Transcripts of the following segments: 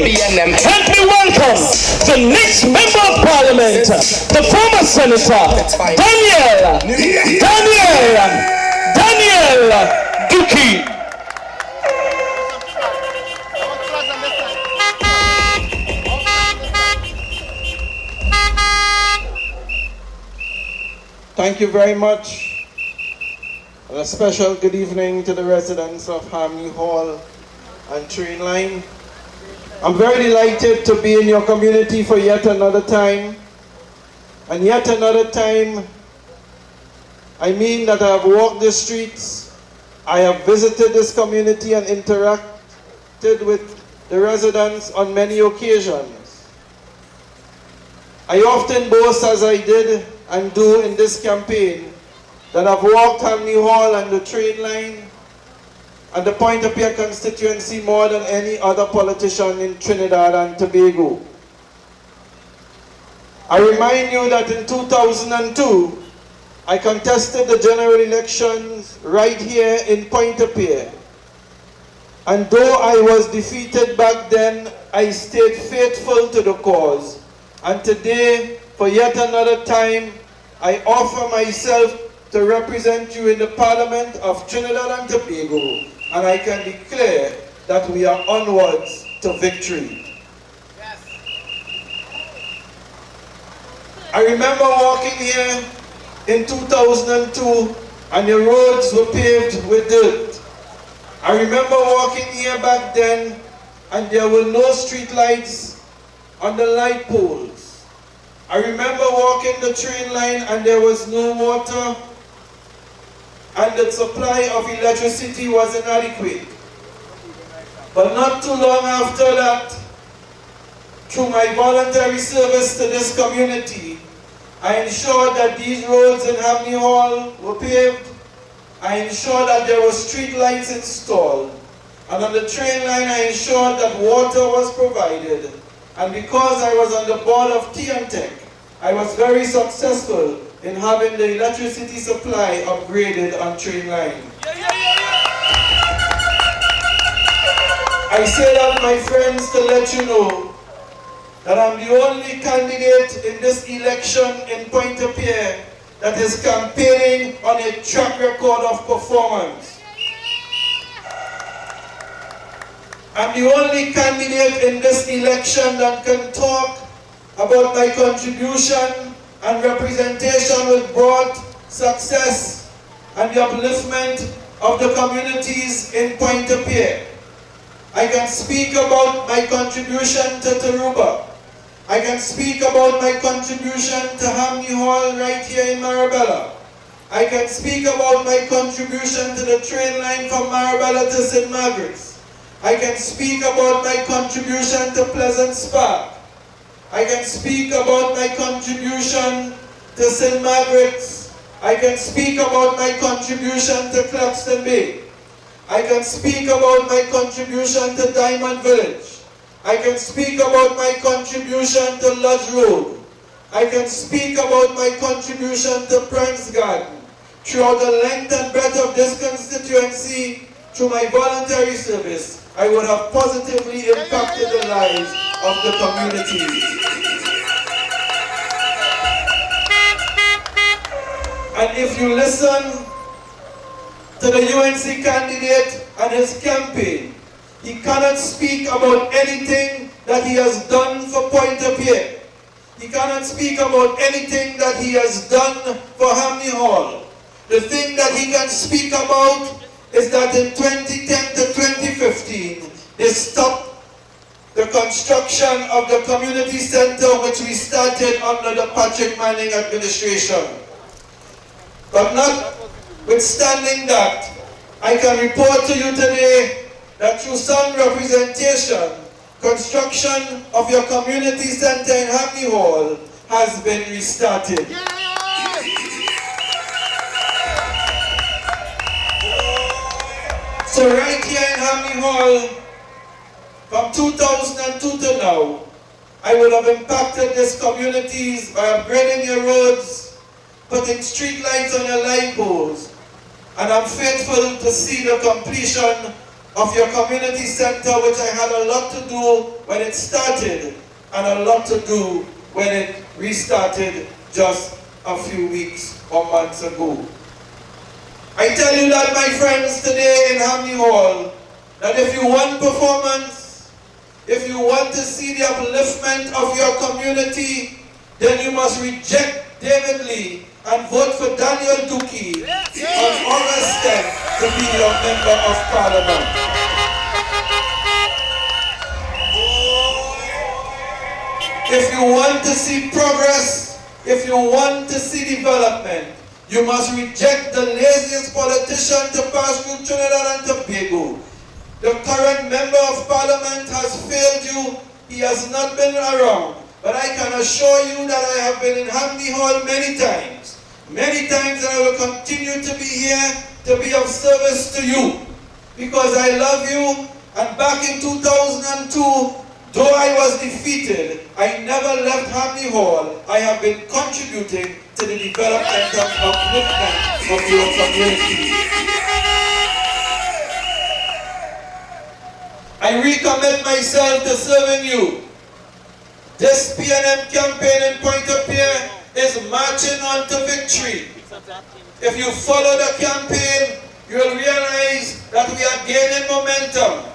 me. Help me welcome the next member of parliament, the former senator, Daniel Dookie. Thank you very much. And a special good evening to the residents of Harmony Hall and Train Line. I'm very delighted to be in your community for yet another time. And yet another time, I mean that I have walked the streets, I have visited this community and interacted with the residents on many occasions. I often boast, as I did and do in this campaign, that I've walked Harmony Hall and the train line and the Pointe-a-Pierre constituency more than any other politician in Trinidad and Tobago. I remind you that in 2002, I contested the general elections right here in Pointe-a-Pierre. And though I was defeated back then, I stayed faithful to the cause. And today, for yet another time, I offer myself to represent you in the Parliament of Trinidad and Tobago, and I can declare that we are onwards to victory. Yes. I remember walking here in 2002, and the roads were paved with dirt. I remember walking here back then, and there were no street lights on the light poles. I remember walking the train line and there was no water and the supply of electricity was inadequate. But not too long after that, through my voluntary service to this community, I ensured that these roads in Harmony Hall were paved. I ensured that there were street lights installed. And on the train line, I ensured that water was provided. And because I was on the board of T&Tech, I was very successful in having the electricity supply upgraded on train line. I say that, my friends, to let you know that I'm the only candidate in this election in Pointe-a-Pierre that is campaigning on a track record of performance. I'm the only candidate in this election that can talk about my contribution and representation with broad success and the upliftment of the communities in Pointe-a-Pierre. I can speak about my contribution to Taruba. I can speak about my contribution to Harmony Hall right here in Marabella. I can speak about my contribution to the train line from Marabella to St. Margaret's. I can speak about my contribution to Pleasant Park. I can speak about my contribution to St. Margaret's. I can speak about my contribution to Claxton Bay. I can speak about my contribution to Diamond Village. I can speak about my contribution to Lodge Road. I can speak about my contribution to Prince Garden. Throughout the length and breadth of this constituency, through my voluntary service, I would have positively impacted the lives of the community. And if you listen to the UNC candidate and his campaign, he cannot speak about anything that he has done for Pointe-a-Pierre. He cannot speak about anything that he has done for Harmony Hall. The thing that he can speak about is that in 2010 to 2015, they stopped the construction of the community center which we started under the Patrick Manning administration. But notwithstanding that, I can report to you today that through some representation, construction of your community center in Harmony Hall has been restarted. So right here in Harmony Hall, from 2002 to now, I would have impacted these communities by upgrading your roads, putting street lights on your light poles, and I'm faithful to see the completion of your community center, which I had a lot to do when it started and a lot to do when it restarted just a few weeks or months ago. I tell you that, my friends, today in Hamley Hall, that if you want performance, if you want to see the upliftment of your community, then you must reject David Lee and vote for Daniel Dookie on August 10th to be your member of parliament. If you want to see progress, if you want to see development, you must reject the laziest politician to pass through Trinidad and Tobago. The current member of parliament has failed you. He has not been around. But I can assure you that I have been in Hamley Hall many times, and I will continue to be here to be of service to you, because I love you. And back in 2002, though I was defeated, I never left Hamley Hall. I have been contributing to the development and upliftment of your community. I recommit myself to serving you. This PNM campaign in Pointe-a-Pierre is marching on to victory. If you follow the campaign, you will realize that we are gaining momentum,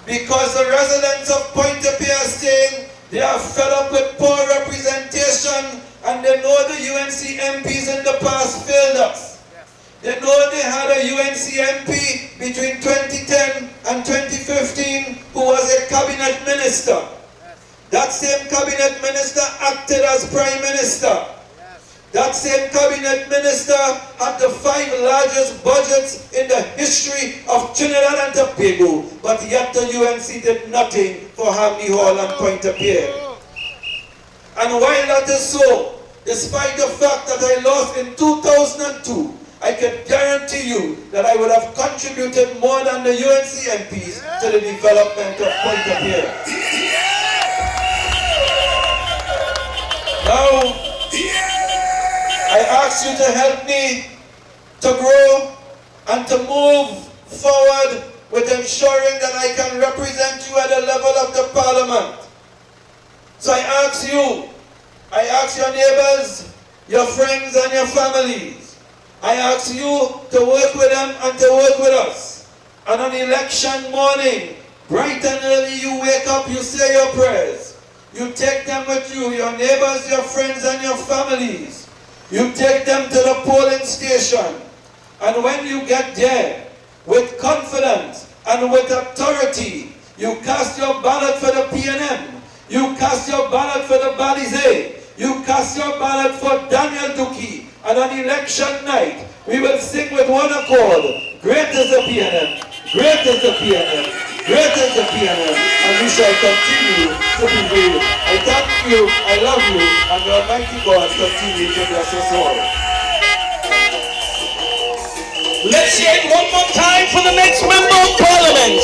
because the residents of Pointe-a-Pierre are saying they are fed up with poor representation, and they know the UNC MPs in the past failed us. They know they had a UNC MP between 2010 and 2015 who was a cabinet minister. That same cabinet minister acted as prime minister. That same cabinet minister had the 5 largest budgets in the history of Trinidad and Tobago, but yet the UNC did nothing for Hamley Hall and Pointe-a-Pierre. And while that is so, despite the fact that I lost in 2002, I can guarantee you that I would have contributed more than the UNC MPs to the development of Pointe-a-Pierre. Now, I ask you to help me to grow and to move forward with ensuring that I can represent you at the level of the parliament. So I ask your neighbors, your friends and your families, I ask you to work with them and to work with us. And on election morning, bright and early, you wake up, you say your prayers. You take them with you, your neighbors, your friends and your families. You take them to the polling station. And when you get there, with confidence and with authority, you cast your ballot for the PNM. You cast your ballot for the Balize. You cast your ballot for Daniel Dookie. And on election night, we will sing with one accord, great is the PNM, great is the PNM, great is the PNM, and we shall continue to be real. I thank you, I love you, and the Almighty God continue to bless us all. Let's hear it one more time for the next member of parliament.